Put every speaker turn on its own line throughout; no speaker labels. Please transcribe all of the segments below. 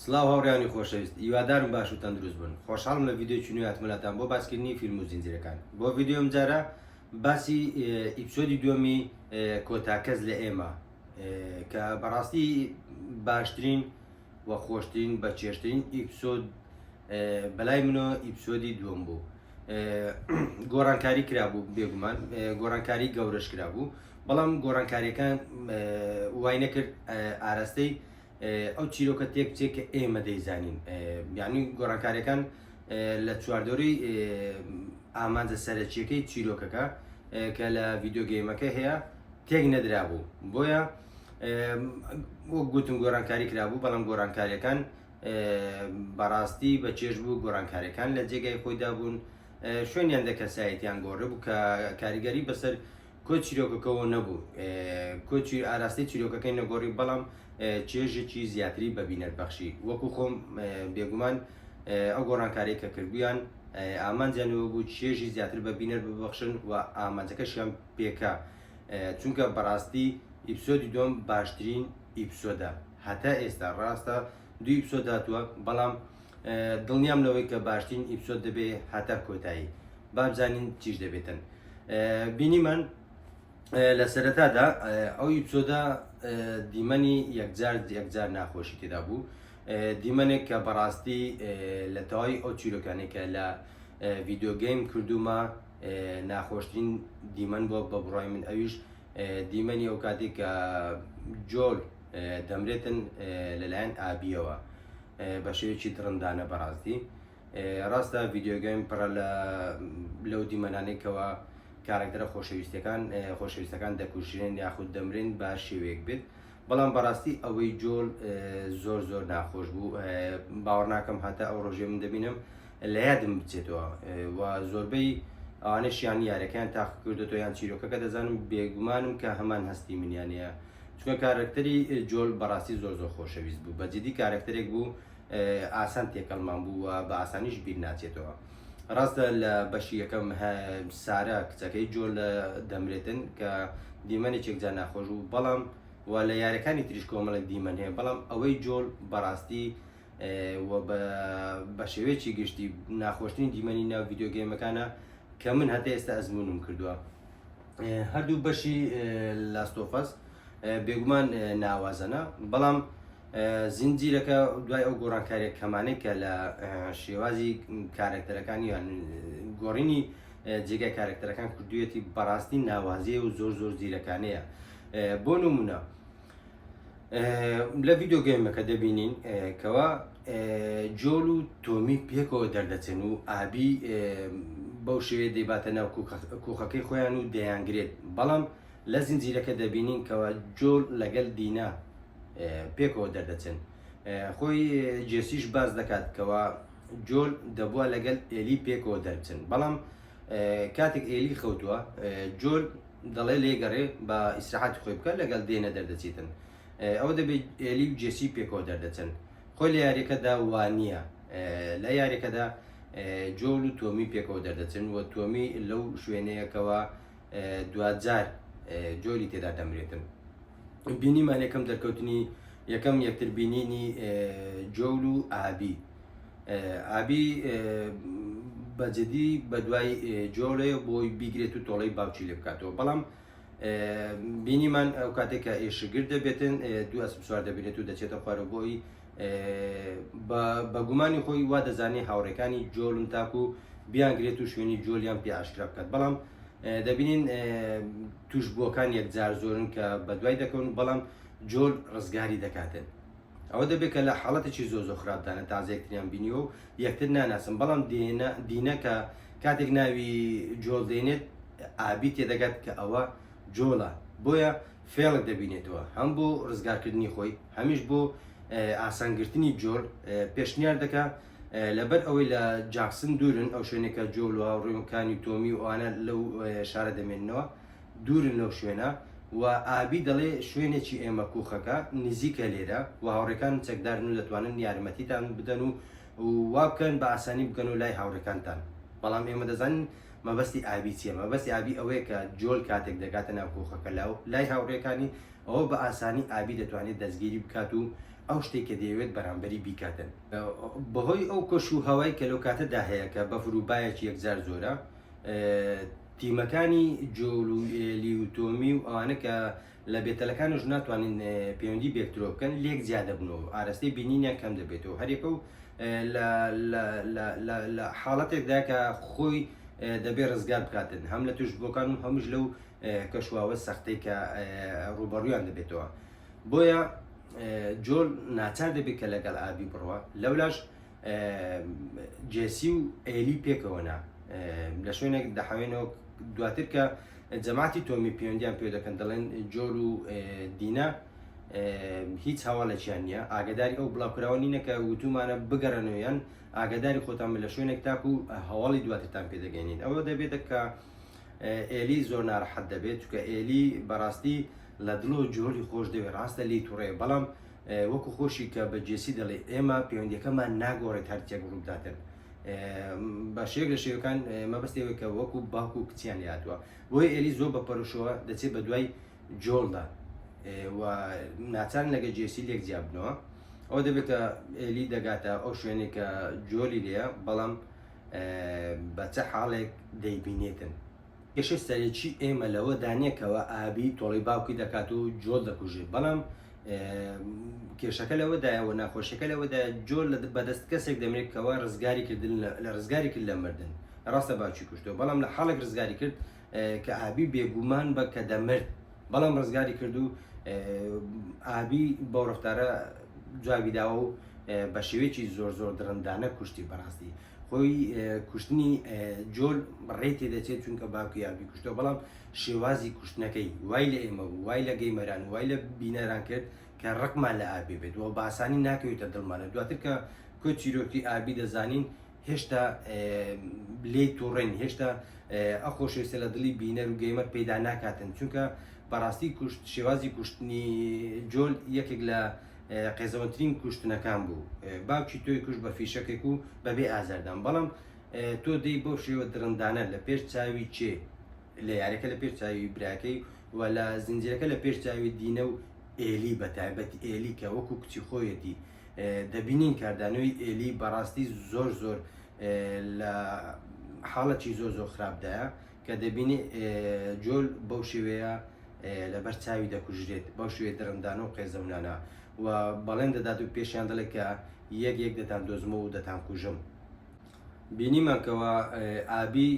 سلااو هاوڕیانی خۆشەویست هیوادارم باش و تەندروست بن خۆشحاڵم لە ڤیددیۆی نوێ هاتمەلاتان بۆ باسکردنی فیلم و زنجیرەکان بۆ ڤیددیۆم جارە باسی ئیپسۆدی دووەمی کۆتاکەس لە ئێمە کە بەڕاستی باشترین و خۆشترین بە چێشترین ئیپسۆد بەلای منەوە ئیپسۆدی دووەم بوو گۆڕانکاری کرابوو بێگومان گۆڕانکاری گەورەش کرابوو بەڵام گۆڕانکاریەکان وای نەکرد ئاراستەی ئەو چیرۆکە تێک بچێت کە ئێمە دەیزانین یعنی گۆڕانکاریەکان لە چواردۆری ئامانجە سەرەکیەکەی چیرۆکەکە کە لە ڤیددیۆگەیمەکە هەیە تێک نەدرابوو بۆیە وەک گوتم گۆڕانکاری کرابوو بەڵام گۆڕانکاریەکان بەڕاستی بە چێژ بوو گۆڕانکاریەکان لە جێگای خۆیدا بوون شوێنیان دەکەسایەتیان گۆڕێ بوو کە کاریگەری بەسەر کۆ چیرۆکەکەەوە نەبوو کۆچی ئاراستی چیرۆکەکەی نەگۆڕی بەڵام چێژێکی زیاتری بەبینەر بەخشی وەکو خۆم بێگومان ئەو گۆڕانکاری کە کردبیان ئامانجیانەوە بوو چێژی زیاتر بەبینەر ببەخشن و ئامانجەکەشیان پێکا چونکە بەڕاستی ئیپسۆدی دوم باشترین ئیپسۆدە هەتا ئێستا ڕاستە دوو ئیپسۆد هاتووە بەڵام دڵنیام لەوەی کە باشترین ئیپسۆد دەبێ هەتا کۆتایی با بزانین چیش دەبێتن بینیمان لە سەرەتادا ئەو ئیپسۆدا دیمەنی یەکجار ناخۆشی تێدا بوو دیمەنێک کە بەڕاستی لە تەواوی ئەو چیرۆکانێک کە لە ڤیددیۆگەیم کردومە ناخۆشترین دیمەن بۆ بە بڕای من ئەویش دیمەنی ئەو کاتێک کە جۆل دەمرێتن لەلایەن ئابیەوە بە شێوەیەکی دڕندانە بەڕاستی ڕاستە ڤیددیۆگەیم پڕە لەو دیمەنانێکەوە کارکتەرە خۆشەویستەکان دەکوژێن یاخود دەمرێن بە شێوەیەک بێت بەڵام بەڕاستی ئەوەی جۆل زۆر ناخۆش بوو باوەڕ ناکەم هاتە ئەو ڕۆژێ من دەبینم لە یادم بچێتەوە و زۆربەی ئەوانەشیان یاریەکان تاق کردێتەوە یان چیرۆکەکە دەزانم بێگومانم کە هەمان هەستی منیانەیە چونکە کارکتەری جۆل بەڕاستی زۆر خۆشەویست بوو بەجددی کارکتەرێک بوو ئاسان تێکەڵمان بوو و بە ئاسانیش بیر ناچێتەوە ڕاستە لە بەشی یەکەم سارە کچەکەی جۆل دەمرێتن کە دیمەنێکێک جا ناخۆش بوو بەڵام و لە یاریەکانی تریش کۆمەڵک دیمەن هەیە بەڵام ئەوەی جۆل بەڕاستی بە شێوەیەکی گشتی ناخۆشترین دیمەنی ناو ڤیددیۆگەیمەکانە کە من هەتا ئێستا ئەزمونم کردووە هەردوو بەشی لاستۆفەس بێگومان ناوازەنە بەڵام زنجیرەکە دوای ئەو گۆڕانکاریە کەمانەی کە لە شێوازی کارکتەرەکانی یان گۆڕینی جێگای کارکتەرەکان کردوێتی بەڕاستی ناوازیە و زۆر زیرەکانەیە بۆ نمونە لە ڤیددیۆگەیمەکە دەبینین کەوا جۆل و تۆمی پێکەوە دەردەچن و ئابی بەو شێوەیە دەیباتە ناو کۆخەکەی خۆیان و دەیانگرێت بەڵام لە زنجیرەکە دەبینین کەوا جۆل لەگەڵ دینا پێکەوە دەردەچن خۆی جێسیش باز دەکات کەوا جۆل دەبووە لەگەڵ ئێلی پێکەوە دەرچن بەڵام کاتێک ئێلی خەوتووە جۆل دەڵێ لێگەڕێ بە ئیسراحەتی خۆی بکە لەگەڵ دێنە دەردەچیتن ئەوە دەبێت ئێلی و جێسی پێکەوە دەردەچن خۆی لە یاریەکەدا وانە لە یاریەکەدا جۆل و تۆمی پێکەوە دەردەچن و تۆمی لەو شوێنەیەکەوە دوجار جۆلی تێدا دەمرێتن بینیمان یەکەم دەرکەوتنی یەکەم یەکتر بینینی جۆل و ئابی بەجددی بە دوای جۆڵەیە بۆی بیگرێت و تۆڵەی باوچی لێ بکاتەوە بەڵام بینیمان ئەو کاتێک کە ئێشگرد دەبێتن دوو ئەسپ سوار دەبێت و دەچێتە خوارە بۆی بە گومانی خۆی وا دەزانێت هاوڕێکانی جۆڵن تاکو بیانگرێت و شوێنی جۆلیان پێ ئاشکرا بکات بەڵام دەبینین توش بووەکان یەکجار زۆرن کە بە دوای دەکەون بەڵام جۆل ڕزگاری دەکاتن ئەوە دەبێت کە لە حاڵەتێکی زۆر خراپدانە تازەیەکتریان بینیەوە و یەکتر ناناسم بەڵام دینەکە کاتێک ناوی جۆل دێنێت ئابی تێدەگات کە ئەوە جۆڵە بۆیە فێڵک دەبینێتەوە هەم بۆ ڕزگارکردنی خۆی هەمیش بۆ ئاسانگرتنی جۆل پێشنیار دەکات لەبەر ئەوەی لە جاکسن دوورن ئەو شوێنێکە جۆل و هاوڕێکانی تۆمی و ئەوانە لەو شارە دەمێننەوە دوورن لەو شوێنە و ئابی دەڵێ شوێنێکی ئێمە کوخەکە نزیکە لێرە و هاوڕێکان چەکدارن و دەتوانن یارمەتیتان بدەن و وا بکەن بە ئاسانی بگەن و لای هاوڕێکانتان بەڵام ئێمە دەزانین مەبەستی ئابی چیە مەبەستی ئابی ئەوەیە کە جۆل کاتێک دەکاتە ناو کۆخەکە لەو لای هاوڕێکانی ئەوە بە ئاسانی ئابی دەتوانێت دەستگیری بکات و ئەو شتێک کە دەیەوێت بەرامبەری بیکاتن بەهۆی ئەو کەش و هەوای کە لەو کاتەدا هەیە کە بەفر و باەکی یەکجار زۆرە تیمەکانی جۆل و ئێلی و تۆمی و ئەوانە کە لە بێتەلەکانش ناتوانین پەیوەندی بێکترۆ بکەن لێک زیادە بنەوە ئاراستەی بینینیان کەم دەبێتەوە هەرێکە و لە حاڵەتێکدا کە خۆی دەبێ ڕزگار بکاتن هەم لە توش بۆکان و هەموش لەو کەشواوە سەختەی کە ڕوبەڕویان دەبێتەوە بۆیە جۆل ناچار دەبێت کە لەگەڵ ئابی بڕوە لەولاش جێسی و ئێلی پێکەوەنا لە شوێنێک دەحاوێنەوە دواتر کە جەماعتی تۆمی پەیوەندیان پێ دەکەن دەڵێن جۆل و دینا هیچ هەواڵێکیان نییە ئاگداری ئەو بڵاوکراوە نینە کە وتومانە بگەڕنەوەیان ئاگداری خۆتان لە شوێنێک تاکو و هەواڵی دواترتان پێدەگەینین ئەوە دەبێتە کە ئێلی زۆر ناڕەحەت دەبێت چکە ئێلی بەڕاستی لە دڵۆ جۆلی خۆش دەوێت ڕاستە لی تووڕێ بەڵام وەکو خۆشی کە بە جێسی دەڵێ ئێمە پەیوەندیەکەمان ناگۆڕێت هەرچێک ڕووداتن بە شێک لە شێوەکان مەبەستەوەی کە وەکو باوکو و کچیان هاتووە بۆی ئێلی زۆر بە پەرشەوە دەچێت بە دوای جۆڵدا و ناچارن لەگە جێسی لێک جیابنەوە ئەو دەبێت کە ئێلی دەگاتە ئەو شوێنێک کە جۆلی لێە بەڵام بە چه حاڵێک دەیبینێتن کێشە سەرێکی ئێمە لەوە دانیەکەوە ئابی تۆڵی باوکی دەکات و جۆل دەکوژێت بەڵام کێشەکە لەوەدایەوە ناخۆشیەکە لەوەدا جۆل بەدەست کەسێک دەمرێت کەەوە ڕزگاری کردن لە ڕزگاری کرد لە مردن ڕاستە باوکی کوشتەوە بەڵام لە حاڵێک ڕزگاری کرد کە ئابی بێگومان بە کە دەمرد بەڵام ڕزگاری کرد و ئابی بەو ڕفتارە جوابیداوە و بە شێوەیەکی زۆر زۆر درەندانە کوشتی بەڕاستی خۆی کوشتنی جۆل ڕێ تێدەچێت چونکە باوکی ئابی کوشتەوە بەڵام شێوازی کوشتنەکەی وای لە ئێمە و وای لە گەیمەران وای لە بینەران کرد کە ڕقمان لە ئابی بێت و باسانی ناکەوێتە دڵمانە دواتر کە کۆ چیرۆکی ئابی دەزانین هێشتا لێی تووڕێن هێشتا ئەو خۆشەویستە لە دڵی بینەر و گەیمەر پەیدا ناکاتن چونکە بەڕاستی شێوازی کوشتنی جۆل یەکێک لە قێزەوەترین کوشتنەکان بوو باوکی تۆی کوشت بە فیشەکێک و بەبێ ئازاردان بەڵام تۆ دەی بۆ شێوە درەندانە لە پێش چاوی چێ لە یاریەکە لە پێش چاوی براکەی و لە زنجیرەکە لە پێش چاوی دینە و ئێلی بە تایبەتی ئێلی کە وەکو کچی خۆیەتی دەبینین کاردانەوەی ئێلی بەڕاستی زۆر زۆر لە حاڵەتی زۆر زۆر خراپدایە کە دەبینی جۆل بەو شێوەیە لەبەر چاوی دەکوژرێت بەو شوێ درەندانە و قێزەونانە و بەڵێن دەدات و پێشیان دەڵێت کە یەک دەتان دۆزمە و دەتان کوژم بینیمانکەوە ئابی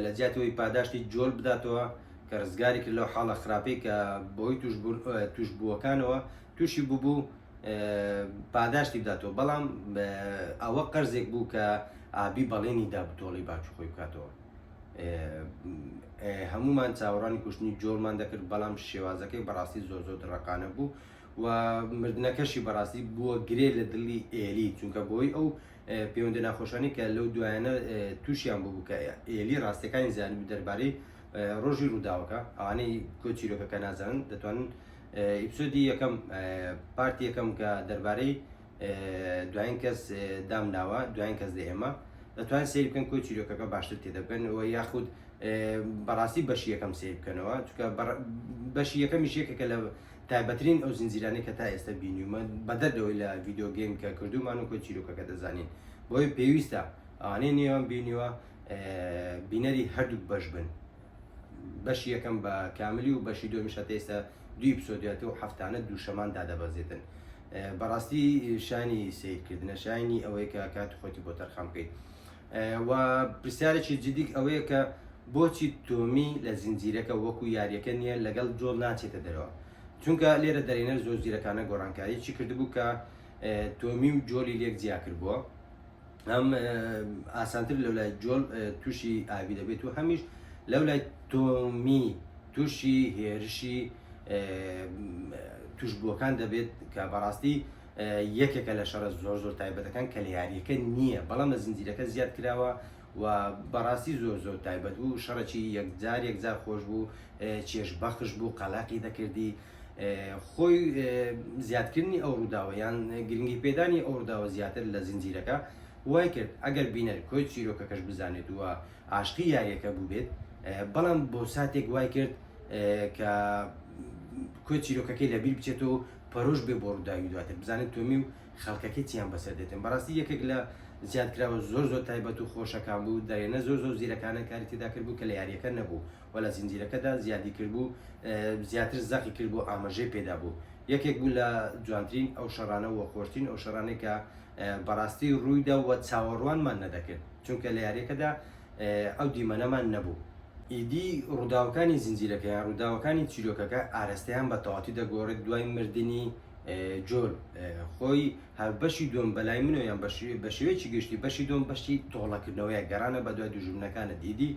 لە جیاتەوەی پاداشتی جۆل بداتەوە کە ڕزگاری کرد لەو حاڵە خراپەی کە بۆی توش بووەکانەوە تووشی بوو پاداشتی بداتەوە بەڵام ئەوە قەرزێک بوو کە ئابی بەڵێنی دا بتۆڵی باوکی خۆی بکاتەوە هەمومان چاوەڕانی کوشتنی جۆڵمان دەکرد بەڵام شێوازەکەی بەڕاستی زۆر زۆر دڕەقانە بوو و مردنەکەشی بەڕاستی بووە گرێ لە دڵی ئێلی چونکە بۆی ئەو پەیوەندی ناخۆشانی کە لەو دوایانە تووشیان بوو کە ئێلی ڕاستەکانی زانیبوو دەربارەی ڕۆژی ڕووداوەکە ئەوانەی کۆچیرۆکەکە نازانن دەتوانن ئیپسۆدی یەکەم پارتی یەکەم کە دەربارەی دوایین کەس دامناوە دوایین کەس لە ئێمە دەتوانن سیر بکەن کۆچیرۆکەکە باشتر تێدەبکەنەوە یاخود بەڕاستی بەشی یەکەم سیر بکەنەوە چونکە بەشی یەکەمی شێکەکە لە تایبەترین ئەو زنجیرانەی کە تا ئێستا بینیومە بەدەردەوەی لە ڤیددیۆ گەیم کە کردومان و کۆچیرۆکەکە دەزانین بۆی پێویستە ئەوانەی نێوان بینیوە بینەری هەردوو بەش بن بەشی یەکەم بە کاملی و بەشی دومیش هەتا ئێستا دوی ئیپسۆدیاتە و هەفتانە دووشەمان دادەبەزێتن بەڕاستی شانی سیرکردنە شانی ئەوەیە کە کاتی خۆتی بۆ تەرخان بکەیت و پرسیارێکی جدی ئەوەیە کە بۆچی تۆمی لە زنجیرەکە وەکو یاریەکە نییە لەگەڵ جۆڵ ناچێتە دەرەوە چونکە لێرە دەرێنەر زۆر زیرەکانە گۆڕانکاری چی کردبوو کە تۆمی و جۆلی لێک جیا کردبووە ئەم ئاسانتر لەو لای جۆل تووشی ئاوی دەبێت و هەمیش لەو لای تۆمی تووشی هێرشی توشبووەکان دەبێت کە بەڕاستی یەکێکە لە شەڕە زۆر زۆر تایبەتەکان کە لە یاریەکە نییە بەڵام لە زنجیرەکە زیاد کراوە و بەڕاستی زۆر زۆر تایبەت بوو شەڕێکی یەکجار خۆش بوو چێژ بەخش بوو قەلاقی دەکردی خۆی زیادکردنی ئەو ڕووداوە یان گرنگی پێدانی ئەو ڕووداوە زیاتر لە زنجیرەکە وای کرد ئەگەر بینەر کۆی چیرۆکەکەش بزانێت وە عاشقی یاریەکە بوو بێت بەڵام بۆ ساتێک وای کرد کە کۆی چیرۆکەکەی لەبیر بچێت و پەرۆش بێ بۆ ڕووداوی دواتر بزانێت تۆمی و خەڵکەکەی چیان بەسەر دێتن بەڕاستی یەکێک لە زیادکراوە زۆر تایبەت و خۆشەکان بوو دەێنە زۆر زیرەکانە کاری تێدا کرد بوو کە لە یاریەکە نەبوو و لە زنجیرەکەدا زیادی کردبوو زیاتر زەقی کرد بۆ ئاماژەی پێدا بوو یەکێک بوو لە جوانترین ئەو شەڕانە و خۆشترین ئەو شەڕانەی کە بەڕاستی ڕوویدا وە چاوەڕوانمان نەدەکرد چونکە لە یاریەکەدا ئەو دیمەنەمان نەبوو ئیدی ڕووداوەکانی زنجیرەکە یان ڕووداوەکانی چیرۆکەکە ئاراستەیان بە تەواتی دەگۆڕێت دوای مردنی جۆل خۆی هەر بەشی دوم بەلای منەوە یان بە شێوەیەکی گشتی بەشی دوم بەشی تۆڵەکردنەوەیە گەڕانە بە دوای دوژمنەکانە دیدی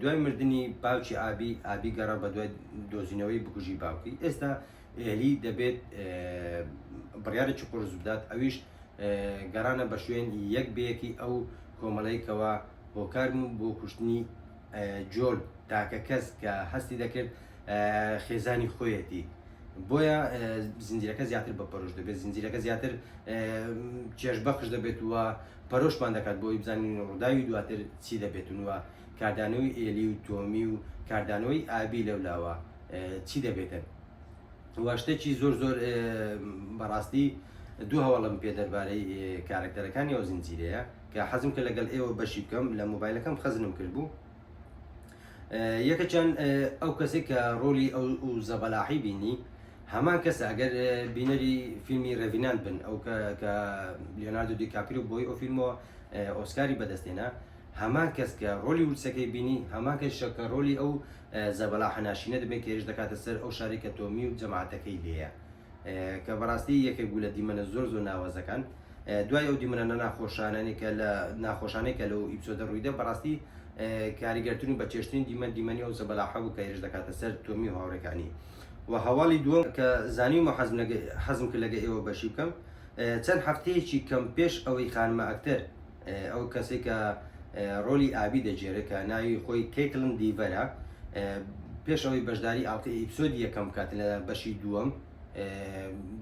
دوای مردنی باوکی ئابی گەڕا بە دوای دۆزینەوەی بکوژی باوکی ئێستا هێلی دەبێت بڕیارێکی قورس بدات ئەویش گەڕانە بە شوێن یەک بەیەکی ئەو کۆمەڵەیەکەوە هۆکارم بۆ کوشتنی جۆل تاکە کەس کە هەستی دەکرد خێزانی خۆیەتی بۆیە زنجیرەکە زیاتر بە پەرۆش دەبێت زنجیرەکە زیاتر چێژبەخش دەبێت وە پەرۆشمان دەکات بۆی بزانین ڕووداوی دواتر چی دەبێتن وە کاردانەوەی ئێلی و تۆمی و کاردانەوەی ئابی لەولاوە چی دەبێتن وە شتێکی زۆر بەڕاستی دوو هەواڵم پێ دەربارەی کارکتەرەکانی ئەو زنجیرەیە کە حەزم کە لەگەڵ ئێوە بەشی بکەم لە مۆبایلەکەم خەزنم کرد بوو یەکەچەند ئەو کەسێک کە ڕۆلی ئەو زەبەلاحی بینی هەمان کەس ئەگەر بینەری فیلمی ڕێڤینان بن ئەو کە لیۆناردۆ دیکاپریۆ بۆی ئەو فیلمەوە ئۆسکاری بەدەستێنا هەمان کەس کە ڕۆلی ورچەکەی بینی هەمان کەسە کە ڕۆلی ئەو زەبەلاحە ناشینە دەبێت کە هێرش دەکاتە سەر ئەو شاری کە تۆمی و جەماعەتەکەی لێیە کە بەڕاستی یەکێک بوو لە دیمەنە زۆر ناوازەکان دوای ئەو دیمەنە ناخۆشانانی کە لە ناخۆشانەی کە لەو ئیپسۆدە ڕوویدە بەڕاستی کاریگەرتنی بە چێشتنی دیمەنی ئەو زەبەلاحە بوو کە هێرش دەکاتە سەر تۆمی و هاوڕێکانی و هەواڵی دووەم کە زانیم و حەزم کرد لەگە ئێوە بەشی بکەم چەند هەفتەیەکی کەم پێش ئەوەی خانمە ئەکتەر ئەو کەسێک کە ڕۆلی ئابی دەجێرێت کە ناوی خۆی کەیتڵن دیڤەرە پێش ئەوەی بەشداری ئاڵقی ئیپسۆدی یەکەم کات لە بەشی دووەم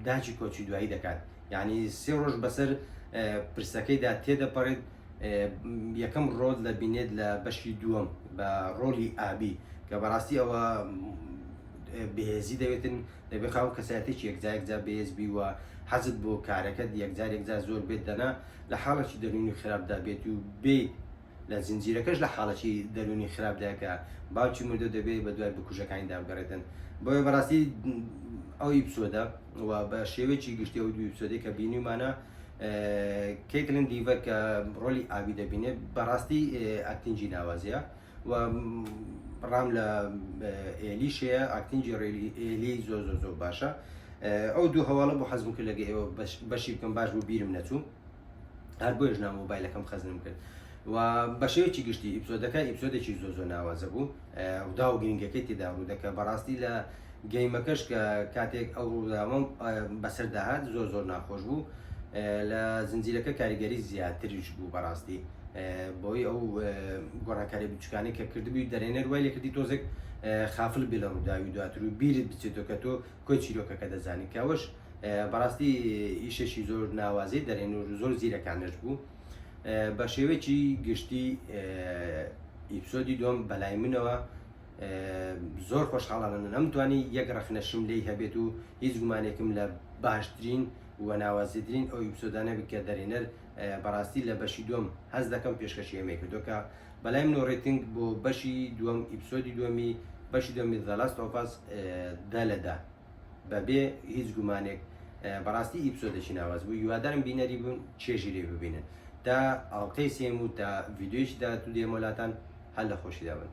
داچی کۆچی دوایی دەکات یعنی سێ ڕۆژ بەسەر پرسەکەیدا تێدەپەڕێت یەکەم ڕۆڵ لە بینێت لە بەشی دووەم بە ڕۆلی ئابی کە بەڕاستی ئەوە بەهێزی دەوێتن دەبێت خاو کەسایەتێکی یەکجار بەهێز بی وە حەزت بۆ کارەکەت یەکجار زۆر بێت دەنا لە حاڵەکی دەرونی خراپدا بێت و بێت لە زنجیرەکەش لە حاڵەکی دەرونی خراپداکە باوکی مردە دەبێت بە دوای بکوژەکانی دابگەڕێتن بۆیە بەڕاستی ئەو ئیپسۆدە و بە شێوەیەکی گشتی ئەو دوو ئیپسۆدەی کە بینیمانە کەیتڵن دیڤەر کە ڕۆلی ئابی دەبینێت بەڕاستی ئاکتینجی ناوازیە و ڕام لە ئێلیشەیە ئاکتینجی ئێلی زۆر باشە ئەو دوو هەواڵە بۆ حەزم کرد لەگە ئێوە بەشی بکەم باش بوو بیرم نەچوو هەر بۆیش مۆبایلەکەم خەزنم کرد و بە شێوەیەکی گشتی ئیپسۆدەکە ئیپسۆدێکی زۆر ناوازە بوو ڕوودا و گرنگەکەی تێدا ڕوو دەکە بەڕاستی لە گەیمەکەش کە کاتێک ئەو ڕووداوەم بەسەرداهات زۆر ناخۆش بوو لە زنجیرەکە کاریگەری زیاتریش بوو بەڕاستی بۆی ئەو گۆڕانکاری بچووکانی کە کردبووی دەرێنەر وای لێکردی تۆزێک خافل بێ لە ڕووداوی دواتر و بیرت بچێتەوە کە تۆ کۆی چیرۆکەکە دەزانی کەوەش بەڕاستی ئیشەشی زۆر ناوازی دەرێن و زۆر زیرەکانش بوو بە شێوەیەکی گشتی ئیپسۆدی دوم بەلای منەوە زۆر خۆشحاڵانە نەمتوانی یەک ڕەخنەشم لێی هەبێت و هیچ گومانێکم لە باشترین و ناوازیترین ئەو ئیپسۆدانە بکە دەرێنەر بەڕاستی لە بەشی دوم هەز دەکەم پێشکەشی ئەمەی کردوکە بەلای من ڕێتنگ بۆ بەشی دوم ئیپسۆدی دومی بەشی دومی The Last of Us 10/10 بەبێ هیچ گومانێک بەڕاستی ئیپسۆدێکی ناواز بوو هیوادارم بینەری بوون چێژی لێ ببینن تا ئاڵقەی سێم و تا ڤیدیۆیشی داهاتوو دێمەلاتان هەر لە خۆشی دابن.